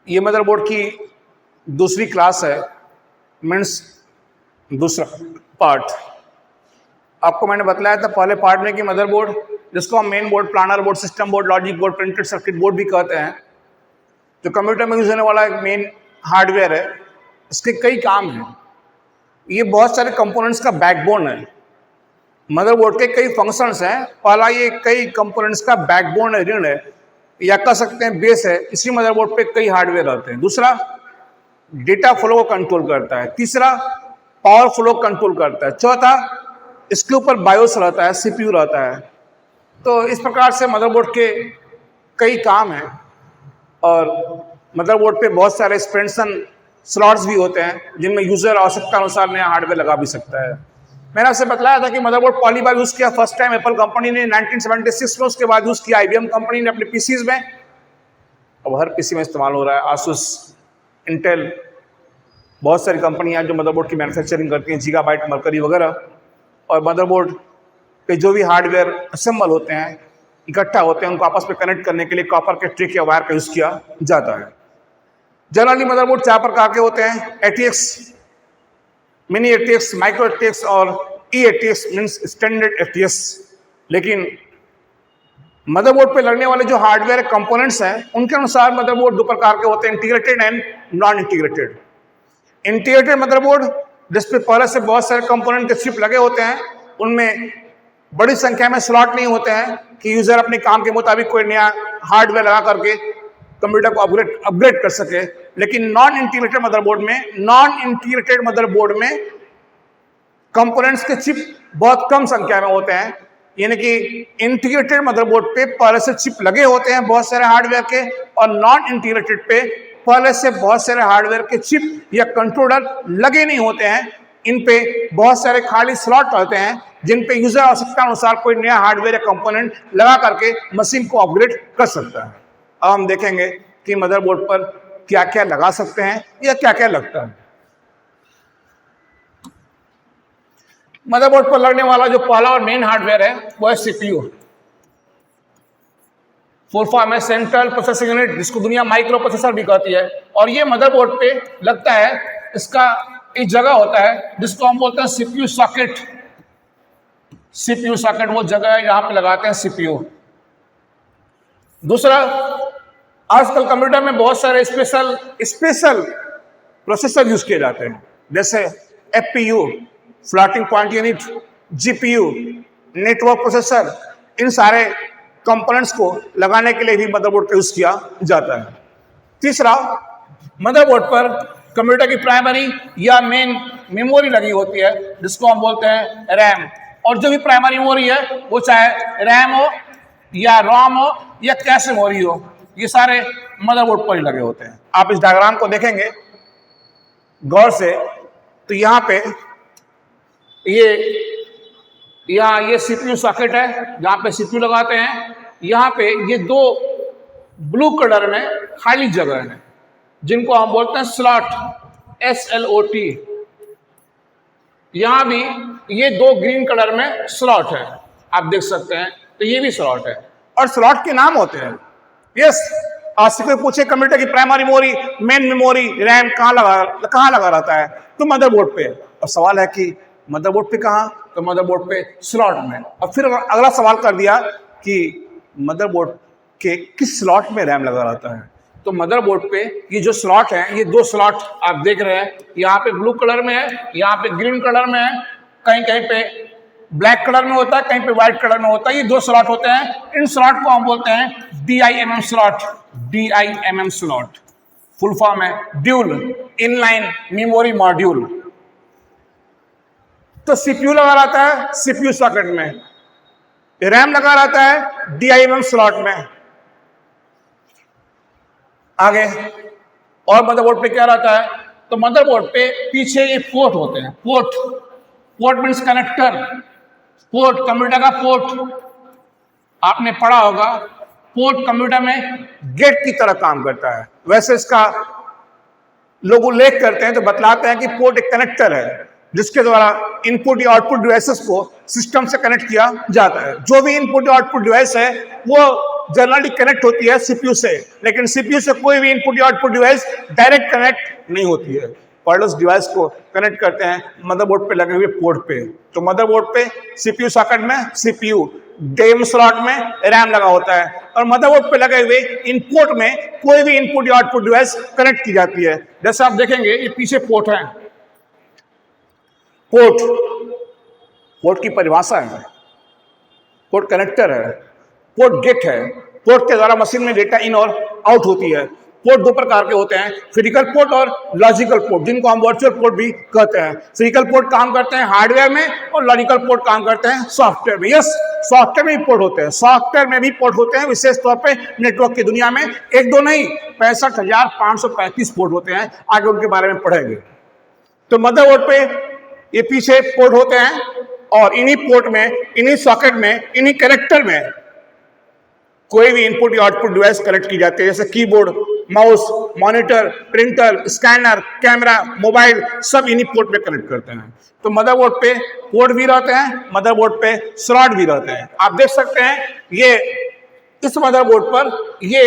ये मदरबोर्ड की दूसरी क्लास है, मीन्स दूसरा पार्ट। आपको मैंने बताया था पहले पार्ट में कि मदरबोर्ड, जिसको हम main board, planar board, system board, logic board, printed circuit board भी कहते हैं, जो कंप्यूटर में यूज होने वाला एक मेन हार्डवेयर है, इसके कई काम हैं। ये बहुत सारे कंपोनेंट्स का बैकबोन है। मदरबोर्ड के कई फंक्शंस हैं। पहला, ये कई कंपोनेंट्स का बैकबोन है, रीढ़ है, या कह सकते हैं बेस है। इसी मदरबोर्ड पे कई हार्डवेयर होते हैं। दूसरा, डेटा फ्लो को कंट्रोल करता है। तीसरा, पावर फ्लो कंट्रोल करता है। चौथा, इसके ऊपर बायोस रहता है, सीपीयू रहता है। तो इस प्रकार से मदरबोर्ड के कई काम हैं और मदरबोर्ड पे बहुत सारे एक्सपेंशन स्लॉट्स भी होते हैं, जिनमें यूजर आवश्यकता अनुसार नया हार्डवेयर लगा भी सकता है। मैंने आपसे बताया था कि मदरबोर्ड पहली बार यूज किया फर्स्ट टाइम एप्पल कंपनी ने 1976 में, उसके बाद यूज किया IBM कंपनी ने अपने पीसीज में। अब हर पीसी में इस्तेमाल हो रहा है। आसूस, इंटेल, बहुत सारी कंपनियां जो मदरबोर्ड की मैन्युफैक्चरिंग करती हैं, गीगाबाइट, मरकरी वगैरह। और मदरबोर्ड पे जो भी हार्डवेयर असेंबल होते हैं, इकट्ठा होते हैं, उनको आपस में कनेक्ट करने के लिए कॉपर के ट्रिक या वायर का यूज किया जाता है। जनरली मदरबोर्ड 4 प्रकार के होते हैं: ATX, mini ATX, micro ATX और eATX मीन्स स्टैंडर्ड ATX। लेकिन मदरबोर्ड पे लगने वाले जो हार्डवेयर कंपोनेंट्स हैं, उनके अनुसार मदरबोर्ड 2 प्रकार के होते हैं: integrated and non integrated. Integrated motherboard, जिसपे पहले से बहुत सारे कंपोनेंट के चिप लगे होते हैं, उनमें बड़ी संख्या में स्लॉट नहीं होते हैं कि यूजर अपने काम के मुताबिक कोई नया हार्डवेयर लगा करके कंप्यूटर को अपग्रेड कर सके। लेकिन नॉन इंटीग्रेटेड मदरबोर्ड में कंपोनेंट्स के चिप बहुत कम संख्या में होते हैं। यानी कि इंटीग्रेटेड मदरबोर्ड पे पहले से चिप लगे होते हैं बहुत सारे हार्डवेयर के, और नॉन इंटीग्रेटेड पे पहले से बहुत सारे हार्डवेयर के चिप या कंट्रोलर लगे नहीं होते हैं। इन पे बहुत सारे खाली स्लॉट होते हैं, जिन पे यूजर आवश्यकता अनुसार कोई नया हार्डवेयर या कंपोनेंट लगा करके मशीन को अपग्रेड कर सकता है। अब हम देखेंगे कि मदरबोर्ड पर क्या क्या लगा सकते हैं या क्या क्या लगता है। मदरबोर्ड पर लगने वाला जो पहला और मेन हार्डवेयर है, वो है CPU। फुल फॉर्म है सेंट्रल प्रोसेसिंग यूनिट, जिसको दुनिया माइक्रो प्रोसेसर भी कहती है। और ये मदरबोर्ड पे लगता है। इसका एक जगह होता है जिसको हम बोलते हैं CPU सॉकेट। CPU सॉकेट वो जगह है जहां पे लगाते हैं CPU। दूसरा, आजकल कंप्यूटर में बहुत सारे स्पेशल प्रोसेसर यूज किए जाते हैं, जैसे FPU, floating point unit, GPU, network processor. इन सारे कंपोनेंट्स को लगाने के लिए भी मदरबोर्ड का यूज किया जाता है। तीसरा, मदरबोर्ड पर कंप्यूटर की प्राइमरी या मेन मेमोरी लगी होती है, जिसको हम बोलते हैं रैम। और जो भी प्राइमरी मेमोरी है, वो चाहे रैम हो या रोम हो या कैश मेमोरी हो, ये सारे मदरबोर्ड पर ही लगे होते हैं। आप इस डायग्राम को देखेंगे गौर से, तो यहाँ पे ये CPU सॉकेट है जहाँ पे CPU लगाते हैं। यहाँ पे ये 2 ब्लू कलर में खाली जगह है, जिनको हम बोलते हैं स्लॉट, SLOT। यहाँ भी ये 2 ग्रीन कलर में स्लॉट है, आप देख सकते हैं। तो ये भी स्लॉट है और स्लॉट के नाम होते हैं। यस, आज से कोई पूछे कंप्यूटर की primary memory, main memory, RAM कहाँ लगा रहता है, तो मदरबोर्ड पे। और सवाल है कि मदरबोर्ड पे कहाँ, तो मदरबोर्ड पे स्लॉट में। और फिर अगला सवाल कर दिया कि मदरबोर्ड के किस स्लॉट में रैम लगा रहता है, तो मदरबोर्ड पे ये जो स्लॉट है, ये 2 स्लॉट आप देख रहे हैं। यहाँ पे ब्लू कलर में है, यहाँ पे ग्रीन कलर में है, कहीं कहीं पे ब्लैक कलर में होता है, कहीं पे व्हाइट कलर में होता है। ये 2 स्लॉट होते हैं। इन स्लॉट को हम बोलते हैं DIMM slot. DIMM slot full form है ड्यूल इनलाइन मेमोरी मॉड्यूल। तो CPU लगा रहता है CPU सॉकेट में, रैम लगा रहता है DIMM स्लॉट में। आगे और मदरबोर्ड पे क्या रहता है, तो मदरबोर्ड पे पीछे ये पोर्ट होते हैं। Port means connector. Port computer का पोर्ट, आपने पढ़ा होगा। पोर्ट कंप्यूटर में गेट की तरह काम करता है। वैसे इसका लोग उल्लेख करते हैं तो बतलाते हैं कि पोर्ट एक कनेक्टर है, जिसके द्वारा इनपुट या आउटपुट डिवाइसेस को सिस्टम से कनेक्ट किया जाता है। जो भी इनपुट या आउटपुट डिवाइस है, वो जनरली कनेक्ट होती है सीपीयू से, लेकिन सीपीयू से कोई भी इनपुट या आउटपुट डिवाइस डायरेक्ट कनेक्ट नहीं होती है। वायरलेस डिवाइस को कनेक्ट करते हैं मदरबोर्ड पे लगे हुए पोर्ट पे। तो मदरबोर्ड पे सीपीयू सॉकेट में सीपीयू, डीएम स्लॉट में रैम लगा होता है, और मदरबोर्ड पे लगे हुए इन पोर्ट में कोई भी इनपुट या आउटपुट डिवाइस कनेक्ट की जाती है। जैसे आप देखेंगे ये पीछे पोर्ट है, पोर्ट की परिभाषा है, पोर्ट कनेक्टर है, पोर्ट गेट है, पोर्ट के द्वारा मशीन में डेटा इन और आउट होती है। पोर्ट दो प्रकार के होते हैं, फिजिकल पोर्ट और लॉजिकल पोर्ट, जिनको हम वर्चुअल पोर्ट भी कहते हैं। फिजिकल पोर्ट काम करते हैं हार्डवेयर में और लॉजिकल पोर्ट काम करते हैं सॉफ्टवेयर में। यस, सॉफ्टवेयर में भी पोर्ट होते हैं, सॉफ्टवेयर में भी पोर्ट होते हैं, विशेष तौर पे नेटवर्क की दुनिया में एक दो नहीं 65,535 पोर्ट होते हैं। आगे उनके बारे में पढ़ेंगे। तो मदरबोर्ड पे ये पीछे पोर्ट होते हैं, और इन्हीं पोर्ट में, इन्हीं सॉकेट में, इन्हीं कनेक्टर में कोई भी इनपुट या आउटपुट डिवाइस कनेक्ट की जाती है, जैसे keyboard, mouse, monitor, printer, scanner, camera, mobile, सब इन्हीं पोर्ट में कनेक्ट करते हैं। तो मदरबोर्ड पे पोर्ट भी रहते हैं, मदरबोर्ड पे स्लॉट भी रहते हैं। आप देख सकते हैं ये इस मदरबोर्ड पर ये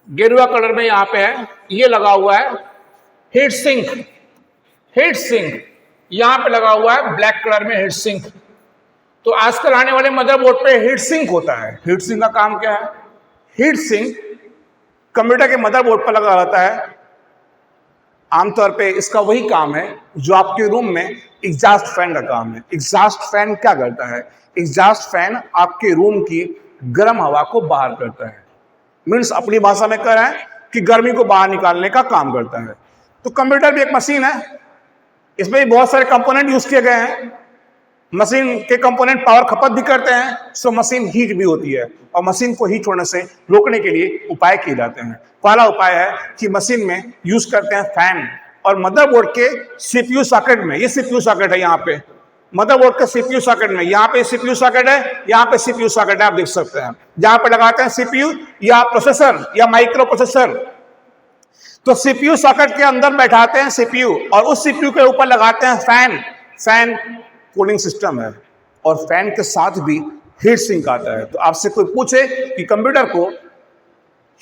गेरुआ कलर में यहाँ पे है, ये लगा हुआ है हीट सिंक, हीट सिंक यहां पे लगा हुआ है ब्लैक कलर में हीट सिंक। तो आजकल आने वाले मदरबोर्ड पे हीट सिंक होता है। हीट सिंक का काम क्या है? हीट सिंक कंप्यूटर के मदरबोर्ड पर लगा रहता है। आमतौर पे इसका वही काम है जो आपके रूम में एग्जॉस्ट फैन का काम है। एग्जॉस्ट फैन क्या करता है? एग्जॉस्ट फैन आपके रूम की गर्म हवा को बाहर करता है। मीन्स अपनी भाषा में कह रहे हैं कि गर्मी को बाहर निकालने का काम करता है। तो कंप्यूटर भी एक मशीन है, इसमें भी बहुत सारे कंपोनेंट यूज किए गए हैं। मशीन के कंपोनेंट पावर खपत भी करते हैं, सो मशीन हीट भी होती है, और मशीन को हीट होने से रोकने के लिए उपाय किए जाते हैं। पहला उपाय है कि मशीन में यूज करते हैं फैन, और मदरबोर्ड के सीपीयू सॉकेट में, ये सीपीयू सॉकेट है यहाँ पे, मदरबोर्ड के सीपीयू सॉकेट में, यहाँ पे सीपीयू सॉकेट है, यहाँ पे सीपीयू सॉकेट है, आप देख सकते हैं। जहां पे लगाते हैं सीपीयू या प्रोसेसर या माइक्रो प्रोसेसर, तो सीपीयू सॉकेट के अंदर बैठाते हैं सीपीयू, और उस सीपीयू के ऊपर लगाते हैं फैन। फैन कूलिंग सिस्टम है, और फैन के साथ भी हीट सिंक आता है। तो आपसे कोई पूछे कि कंप्यूटर को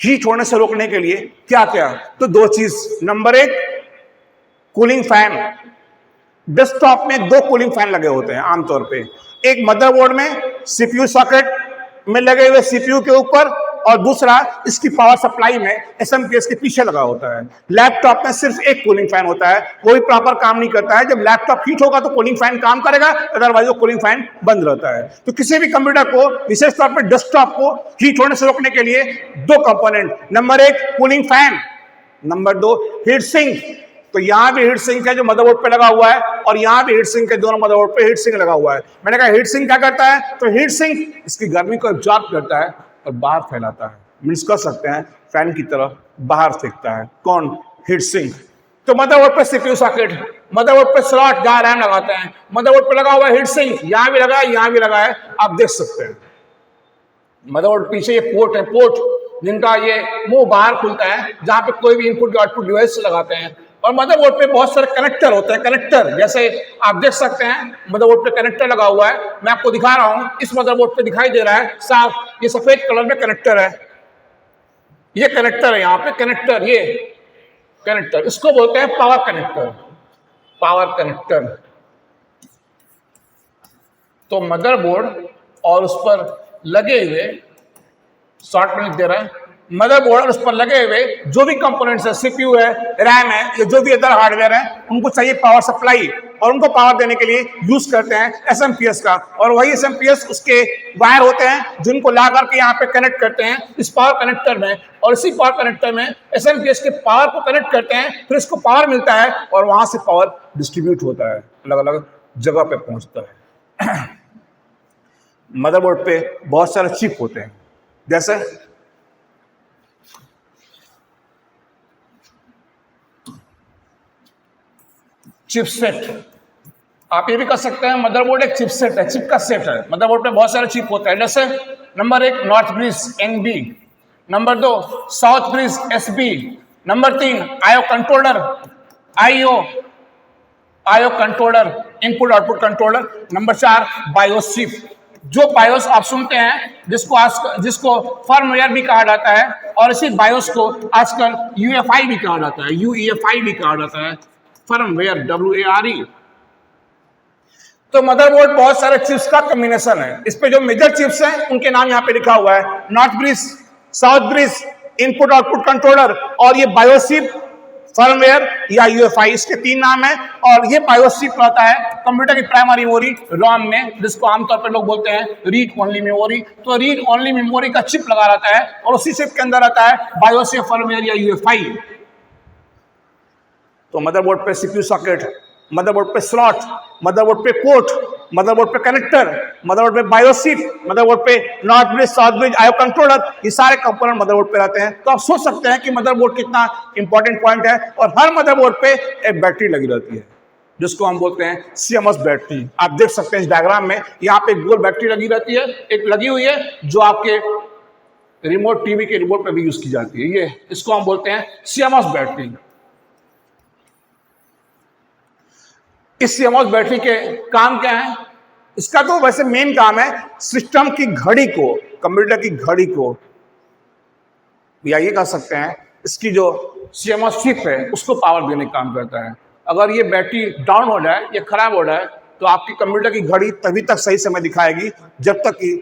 हीट होने से रोकने के लिए क्या क्या, तो दो चीज। नंबर एक, कूलिंग फैन। डेस्कटॉप में दो कूलिंग फैन लगे होते हैं आमतौर पे, एक मदरबोर्ड में सीपीयू सॉकेट में लगे हुए सीपीयू के ऊपर, और दूसरा इसकी पावर सप्लाई में एसएमपीएस के पीछे लगा होता है। लैपटॉप में सिर्फ एक कूलिंग फैन होता है, कोई प्रॉपर काम नहीं करता है। जब लैपटॉप हीट होगा तो कूलिंग फैन काम करेगा, अदरवाइज वो कूलिंग फैन बंद रहता है। तो किसी भी कंप्यूटर को, विशेष तौर पर डेस्कटॉप को हीट होने से रोकने के लिए दो कंपोनेंट, नंबर एक कूलिंग फैन, नंबर दो हीट सिंक। तो यहां भी हीट सिंक है जो मदरबोर्ड पे लगा हुआ है, और यहां भी हीट सिंक है, दोनों मदरबोर्ड पे हीट सिंक लगा हुआ है। मैंने कहा हीट सिंक क्या करता है? तो हीट सिंक इसकी गर्मी को एब्जॉर्ब करता है और बाहर फैलाता है। मीन्स कर सकते हैं फैन की तरह बाहर फेंकता है। कौन? Heat sink. तो मदरबोर्ड पे सीपीयू सॉकेट, मदरबोर्ड पे स्लॉट जहां रैम लगाते हैं, मदरबोर्ड पे लगा हुआ हीट सिंक, यहां भी लगा है, यहां भी लगा है, आप देख सकते हैं। मदरबोर्ड पीछे ये पोर्ट है, पोर्ट जिनका ये मुंह बाहर खुलता है, जहां पे कोई भी इनपुट आउटपुट डिवाइस लगाते हैं। और मदरबोर्ड पे बहुत सारे कनेक्टर होते हैं। कनेक्टर जैसे आप देख सकते हैं, मदरबोर्ड पे कनेक्टर लगा हुआ है, मैं आपको दिखा रहा हूं, इस मदरबोर्ड पे दिखाई दे रहा है साफ, ये सफेद कलर में कनेक्टर है, ये कनेक्टर है, यहाँ पे कनेक्टर, ये कनेक्टर, इसको बोलते हैं पावर कनेक्टर, पावर कनेक्टर। तो मदरबोर्ड और उस पर लगे हुए, शॉर्ट में लिख दे रहा है, मदरबोर्ड और उस पर लगे हुए जो भी कंपोनेंट्स है, सीपीयू है, रैम है, या जो भी अदर हार्डवेयर है, उनको चाहिए पावर सप्लाई, और उनको पावर देने के लिए यूज करते हैं एसएमपीएस का। और वही एसएमपीएस उसके वायर होते हैं जिनको ला करके यहाँ पे कनेक्ट करते हैं इस पावर कनेक्टर में, और इसी पावर कनेक्टर में एसएमपीएस के पावर को कनेक्ट करते हैं, फिर इसको पावर मिलता है, और वहां से पावर डिस्ट्रीब्यूट होता है, अलग अलग जगह पे पहुंचता है। मदरबोर्ड पे बहुत सारे चिप होते हैं, जैसे चिपसेट। आप ये भी कर सकते हैं, मदरबोर्ड एक चिपसेट है, चिप का सेट है। मदरबोर्ड पे बहुत सारे चिप होते हैं, जैसे नंबर एक नॉर्थ ब्रिज एनबी, नंबर दो साउथ ब्रिज एसबी, नंबर तीन IO controller, IO controller, input output controller, number चार बायोस चिप, जो बायोस आप सुनते हैं जिसको फर्मवेयर भी कहा जाता है, और इसी बायोस को आजकल यूएफआई भी कहा जाता है, यूईएफआई भी कहा जाता है, फर्मवेयर WARE। तो मदरबोर्ड बहुत सारे चिप्स का कॉम्बिनेशन है। इस पे जो मेजर चिप्स हैं उनके नाम यहाँ पे लिखा हुआ है, north bridge, south bridge, input output controller, और ये बायोसिप, फर्मवेयर या यूएफआई, इसके 3 नाम है। और ये बायोसिप रहता है कंप्यूटर की प्राइमरी मेमोरी रॉम में, जिसको आमतौर पर लोग बोलते हैं रीड ओनली मेमोरी। तो रीड ओनली मेमोरी का चिप लगा रहता है और उसी चिप के अंदर रहता है बायोसिप, फर्मवेयर या यूएफआई। तो मदरबोर्ड पे सीपीयू सॉकेट, मदरबोर्ड पे स्लॉट, मदरबोर्ड पे पोर्ट, मदरबोर्ड पे कनेक्टर, मदरबोर्ड पे बायोसिप, मदरबोर्ड पे north bridge, south bridge, IO controller, ये सारे कंपोनेंट मदरबोर्ड पे रहते हैं। तो आप सोच सकते हैं कि मदरबोर्ड कितना इंपॉर्टेंट पॉइंट है। और हर मदरबोर्ड पे एक बैटरी लगी रहती है, जिसको हम बोलते हैं CMOS बैटरी। आप देख सकते हैं इस डायग्राम में, यहाँ पे एक गोल बैटरी लगी रहती है, एक लगी हुई है जो आपके रिमोट टीवी के रिमोट पे भी यूज की जाती है। ये इसको हम बोलते हैं CMOS बैटरी। इस CMOS बैटरी के काम क्या है? इसका तो वैसे मेन काम है सिस्टम की घड़ी को, कंप्यूटर की घड़ी को, या ये कह सकते हैं इसकी जो CMOS चिप है उसको पावर देने का काम करता है। अगर ये बैटरी डाउन हो जाए या खराब हो जाए तो आपकी कंप्यूटर की घड़ी तभी तक सही समय दिखाएगी जब तक कि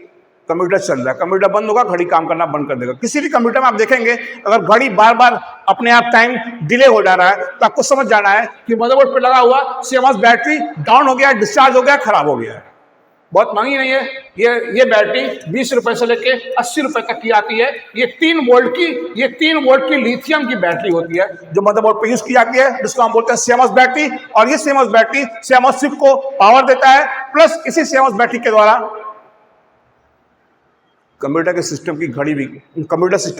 कंप्यूटर चल रहा है। कंप्यूटर बंद होगा, घड़ी काम करना बंद कर देगा। किसी भी कंप्यूटर में आप देखेंगे अगर घड़ी बार बार अपने आप टाइम डिले हो जा रहा है तो आपको समझ जाना है कि मदरबोर्ड पे लगा हुआ CMOS बैटरी डाउन हो गया, डिस्चार्ज हो गया, खराब हो गया है। बहुत महंगी नहीं है ये बैटरी, 20 रुपए से लेके 80 रुपए तक की आती है। ये 3 वोल्ट की लिथियम की बैटरी होती है जो मदरबोर्ड पे यूज की जाती है, जिसको हम बोलते हैं CMOS बैटरी। और ये CMOS बैटरी CMOS चिप को पावर देता है, प्लस इसी CMOS बैटरी के द्वारा कंप्यूटर सिस्टम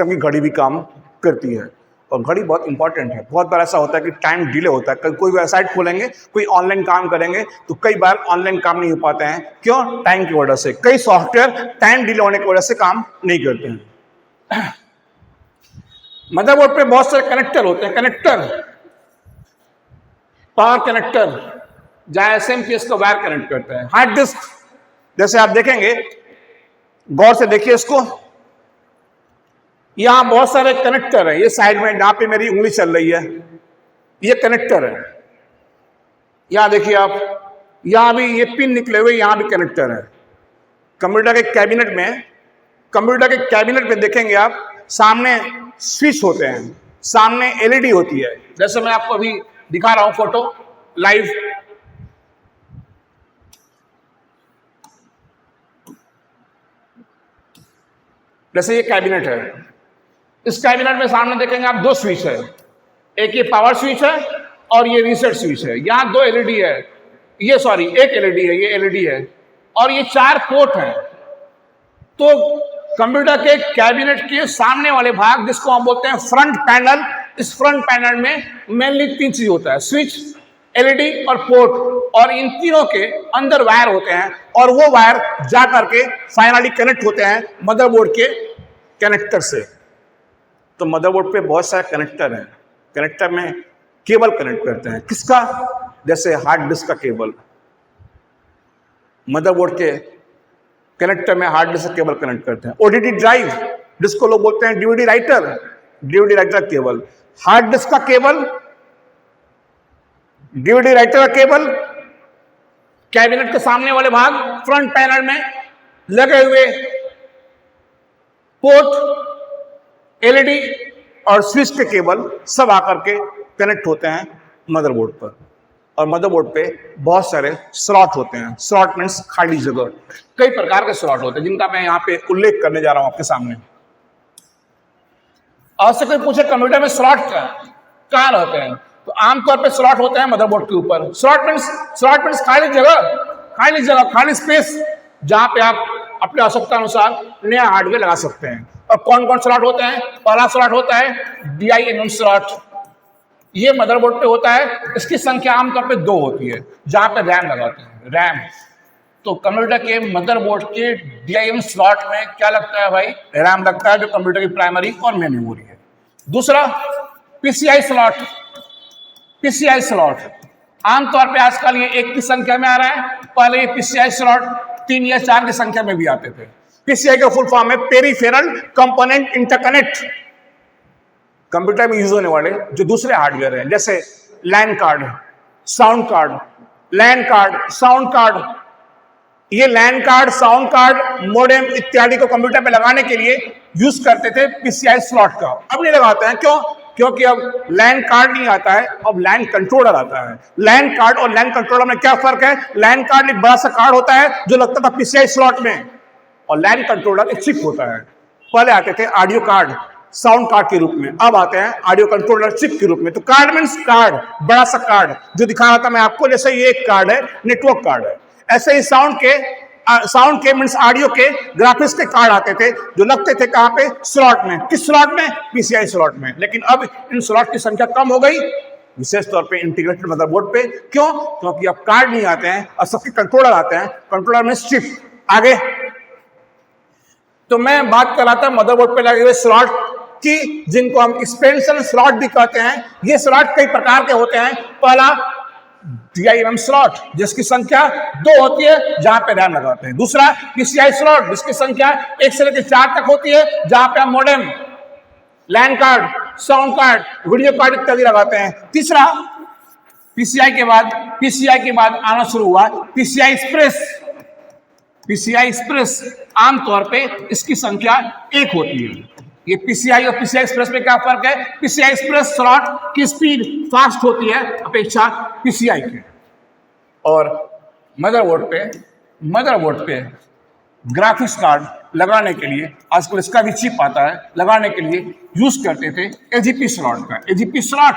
की घड़ी भी काम करती है। और घड़ी बहुत इंपॉर्टेंट है। बहुत बार ऐसा होता है कि टाइम डिले होता है, कोई वेबसाइट खोलेंगे, कोई ऑनलाइन काम करेंगे तो कई बार ऑनलाइन काम नहीं हो पाते हैं। क्यों? टाइम की वजह से। कई सॉफ्टवेयर टाइम डिले होने की वजह से काम नहीं करते हैं। मदरबोर्ड पे बहुत सारे कनेक्टर होते हैं, पावर कनेक्टर, जहां SMPS को वायर कनेक्ट करते हैं। हार्ड डिस्क, जैसे आप देखेंगे, गौर से देखिए इसको, यहां बहुत सारे कनेक्टर है। ये साइड में जहां पे मेरी उंगली चल रही है ये कनेक्टर है। यहां देखिए आप, यहां भी ये पिन निकले हुए, यहां भी कनेक्टर है। कंप्यूटर के कैबिनेट में देखेंगे आप, सामने स्विच होते हैं, सामने LED होती है। जैसे मैं आपको अभी दिखा रहा हूं फोटो लाइव, जैसे ये कैबिनेट है। इस कैबिनेट में सामने देखेंगे आप 2 स्विच है, एक ये पावर स्विच है और ये रीसेट स्विच है। यहाँ 2 LED है, एक LED है, ये LED है, और ये 4 पोर्ट हैं। तो कंप्यूटर के कैबिनेट के सामने वाले भाग, जिसको हम बोलते हैं फ्रंट पैनल, इस फ्रंट पैनल में मेनली 3 चीज होता है, स्विच, LED और पोर्ट। और इन तीनों के अंदर वायर होते हैं और वो वायर जा करके फाइनली कनेक्ट होते हैं मदरबोर्ड के कनेक्टर से। तो मदरबोर्ड पे बहुत सारे कनेक्टर हैं। कनेक्टर में केबल कनेक्ट करते हैं, किसका? जैसे हार्ड डिस्क का केबल, मदरबोर्ड के कनेक्टर में हार्ड डिस्क का केबल कनेक्ट करते हैं। ODD ड्राइव, जिसको लोग बोलते हैं DVD writer cable, hard disk का केबल, DVD राइटर का केबल, कैबिनेट के सामने वाले भाग, फ्रंट पैनल में लगे हुए पोर्ट, LED और स्विच के केबल, सब आकर के कनेक्ट होते हैं मदरबोर्ड पर। और मदरबोर्ड पे बहुत सारे स्लॉट होते हैं। स्लॉट मीन्स खाली जगह। कई प्रकार के स्लॉट होते हैं जिनका मैं यहाँ पे उल्लेख करने जा रहा हूं आपके सामने। और से कोई पूछे कंप्यूटर में स्लॉट कहाँ रहते हैं, तो आमतौर पे स्लॉट होते हैं मदरबोर्ड के ऊपर। स्लॉट मीन्स खाली स्पेस, जहां पे आप अपने आवश्यकता अनुसार नया हार्डवेयर लगा सकते हैं। और कौन कौन स्लॉट होते हैं? पहला स्लॉट होता है DIMM स्लॉट, ये मदरबोर्ड पे होता है। इसकी संख्या आमतौर पे 2 होती है, जहां पे रैम लगाते हैं, रैम। तो कंप्यूटर के मदरबोर्ड के DIMM स्लॉट में क्या लगता है भाई? रैम लगता है, जो कंप्यूटर की प्राइमरी और मेन मेमोरी है। दूसरा PCI स्लॉट, आमतौर पे आजकल ये 1 की संख्या में आ रहा है। पहले ये PCI स्लॉट 3 या 4 की संख्या में भी आते थे। पीसीआई का फुल फॉर्म है पेरिफेरल कंपोनेंट इंटरकनेक्ट। कंप्यूटर में यूज होने वाले जो दूसरे हार्डवेयर हैं, जैसे लैन कार्ड, साउंड कार्ड, लैन कार्ड, साउंड कार्ड, ये लैन कार्ड, साउंड कार्ड, मोडेम इत्यादि को कंप्यूटर पे लगाने के लिए यूज करते थे पीसीआई स्लॉट का। अब नहीं लगाते हैं, क्यों? क्योंकि अब लैन कार्ड नहीं आता है, अब लैन कंट्रोलर आता है। लैन कार्ड और लैन कंट्रोलर में क्या फर्क है? लैन कार्ड एक बड़ा सा कार्ड होता है जो लगता था पीसीआई स्लॉट में, और लैन कंट्रोलर एक चिप होता है। पहले आते थे ऑडियो कार्ड, साउंड कार्ड के रूप में, अब आते हैं ऑडियो कंट्रोलर चिप के रूप में। तो कार्ड मीन्स कार्ड, बड़ा सा कार्ड जो दिखा रहा था मैं आपको, जैसे ये एक कार्ड है, नेटवर्क कार्ड है, ऐसे ही साउंड के मीन्स ऑडियो के ग्राफिक्स के कार्ड आते थे जो लगते थे कहां पे? स्लॉट में। किस स्लॉट में? पीसीआई स्लॉट में। लेकिन अब इन स्लॉट की संख्या कम हो गई, विशेष तौर पे इंटीग्रेटेड मदरबोर्ड पे। क्यों? क्योंकि अब कार्ड नहीं आते हैं और सबके कंट्रोलर आते हैं। कंट्रोलर में चिप। आगे तो मैं बात कर रहा था मदरबोर्ड पे लगे हुए स्लॉट की, जिनको हम एक्सपेंशन स्लॉट भी कहते हैं। ये स्लॉट कई प्रकार के होते हैं। पहला DIMM स्लॉट, जिसकी संख्या 2 होती है, जहां पे रैम लगाते हैं। दूसरा PCI स्लॉट, जिसकी संख्या 1 से लेकर 4 तक होती है, जहां पे हम modem, LAN card, sound card, video card इत्यादि लगाते हैं। तीसरा PCI के बाद आना शुरू हुआ PCI एक्सप्रेस। PCI एक्सप्रेस आमतौर पे इसकी संख्या 1 होती है। ये PCI और PCI एक्सप्रेस में क्या फर्क है? PCI एक्सप्रेस स्लॉट की स्पीड फास्ट होती है अपेक्षा PCI के। और मदरबोर्ड पे ग्राफिक्स कार्ड लगाने के लिए, आजकल इसका भी चिप आता है, लगाने के लिए यूज करते थे AGP स्लॉट का। AGP स्लॉट,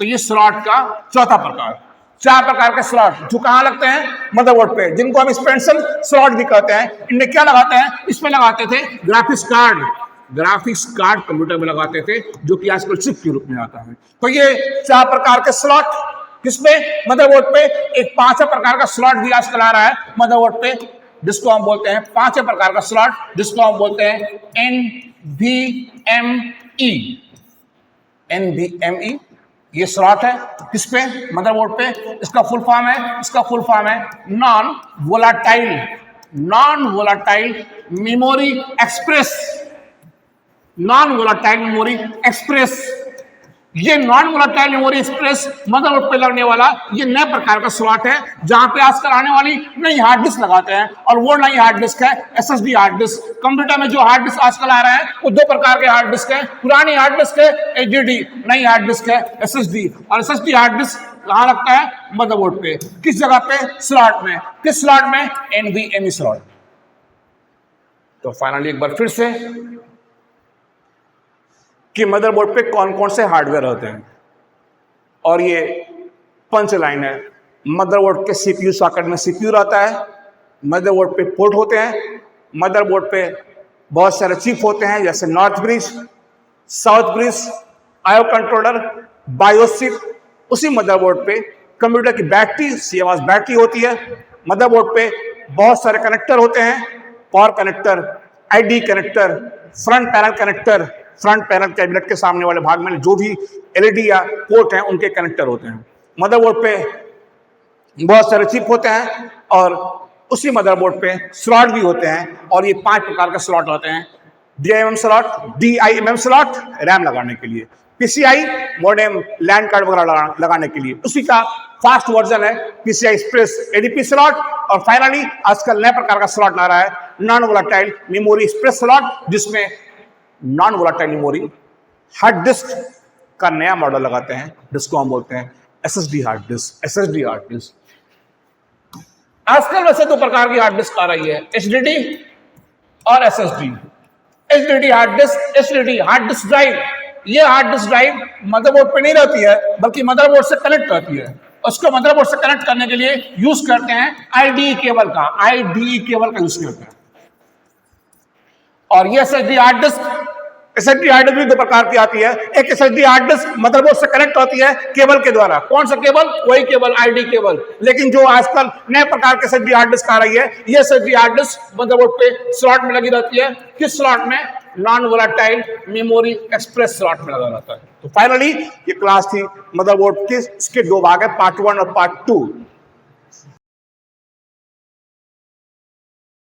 तो ये स्लॉट का चौथा प्रकार। 4 प्रकार के स्लॉट जो कहां लगते हैं? मदरबोर्ड पे, जिनको हम एक्सपेंशन स्लॉट भी कहते हैं। इनमें क्या लगाते हैं? इसमें लगाते थे graphics card. Graphics card computer में लगाते थे, जो कि आजकल चिप के रूप में आता है। तो ये 4 प्रकार के स्लॉट किसमें? मदरबोर्ड पे। एक 5वां प्रकार का स्लॉट भी आजकल आ रहा है मदरबोर्ड पे, जिसको हम बोलते हैं 5वें प्रकार का स्लॉट, जिसको हम बोलते हैं NVMe। NVMe ये स्लॉट है किस पे? मदरबोर्ड पे। इसका फुल फॉर्म है non volatile memory express. Non volatile memory express, ये non volatile memory express motherboard पे लगने वाला ये नए प्रकार का स्लॉट है, जहां पे आजकल आने वाली नई हार्ड डिस्क लगाते हैं। और वो नई हार्ड डिस्क है SSD हार्ड डिस्क। कंप्यूटर में जो हार्ड डिस्क आजकल आ रहा है वो 2 प्रकार के हार्ड डिस्क है। पुरानी हार्ड डिस्क है HDD, नई हार्ड डिस्क है SSD। और SSD हार्ड डिस्क कहां लगता है? मदरबोर्ड पे। किस जगह पे? स्लॉट में। किस स्लॉट में? NVMe slot. तो फाइनली एक बार फिर से कि मदरबोर्ड पे कौन कौन से हार्डवेयर होते हैं, और ये पंच लाइन है। मदरबोर्ड के CPU सॉकेट में CPU रहता है। मदरबोर्ड पे पोर्ट होते हैं। मदरबोर्ड पे बहुत सारे चिप होते हैं, जैसे north bridge, south bridge, IO controller, BIOS chip. उसी मदरबोर्ड पे कंप्यूटर की बैटरी, CMOS बैटरी होती है। मदरबोर्ड पे बहुत सारे कनेक्टर होते हैं, power connector, ID connector, front panel connector. Front panel cabinet के सामने वाले भाग में जो भी LED या पोर्ट हैं उनके कनेक्टर होते हैं। मदरबोर्ड पे बहुत सारे चिप होते हैं, और उसी मदरबोर्ड पे स्लॉट भी होते हैं। और ये 5 प्रकार के स्लॉट होते हैं। DIMM स्लॉट रैम लगाने के लिए, PCI मोडेम, लैन कार्ड वगैरह लगाने के लिए। उसी का फास्ट वर्जन है PCI एक्सप्रेस ADP स्लॉट। और फाइनली आजकल नए प्रकार का स्लॉट आ रहा है non volatile memory express slot, जिसमें non volatile memory hard disk का नया मॉडल लगाते हैं, जिसको हम बोलते हैं SSD हार्ड डिस्क। आजकल वैसे 2 प्रकार की हार्ड डिस्क आ रही है, HDD और SSD। HDD hard disk drive. ये हार्ड डिस्क ड्राइव मदरबोर्ड पे नहीं रहती है, बल्कि मदरबोर्ड से कनेक्ट रहती है। उसको मदरबोर्ड से कनेक्ट करने के लिए यूज करते हैं IDE केबल का यूज करते हैं। और ये SSD हार्ड डिस्क भी 2 प्रकार की आती है। एक SSD हार्ड डिस्क मदरबोर्ड से कनेक्ट होती है केबल के द्वारा। कौन सा केबल? वही केबल, ID केबल। लेकिन जो आजकल नए प्रकार के SSD हार्ड डिस्क आ रही है, ये SSD हार्ड डिस्क मदरबोर्ड पे स्लॉट में लगी रहती है। किस स्लॉट में? Non volatile memory express slot में लगा रहता है। तो फाइनली ये क्लास थी मदरबोर्ड की। इसके 2 भाग है, पार्ट 1 और पार्ट 2।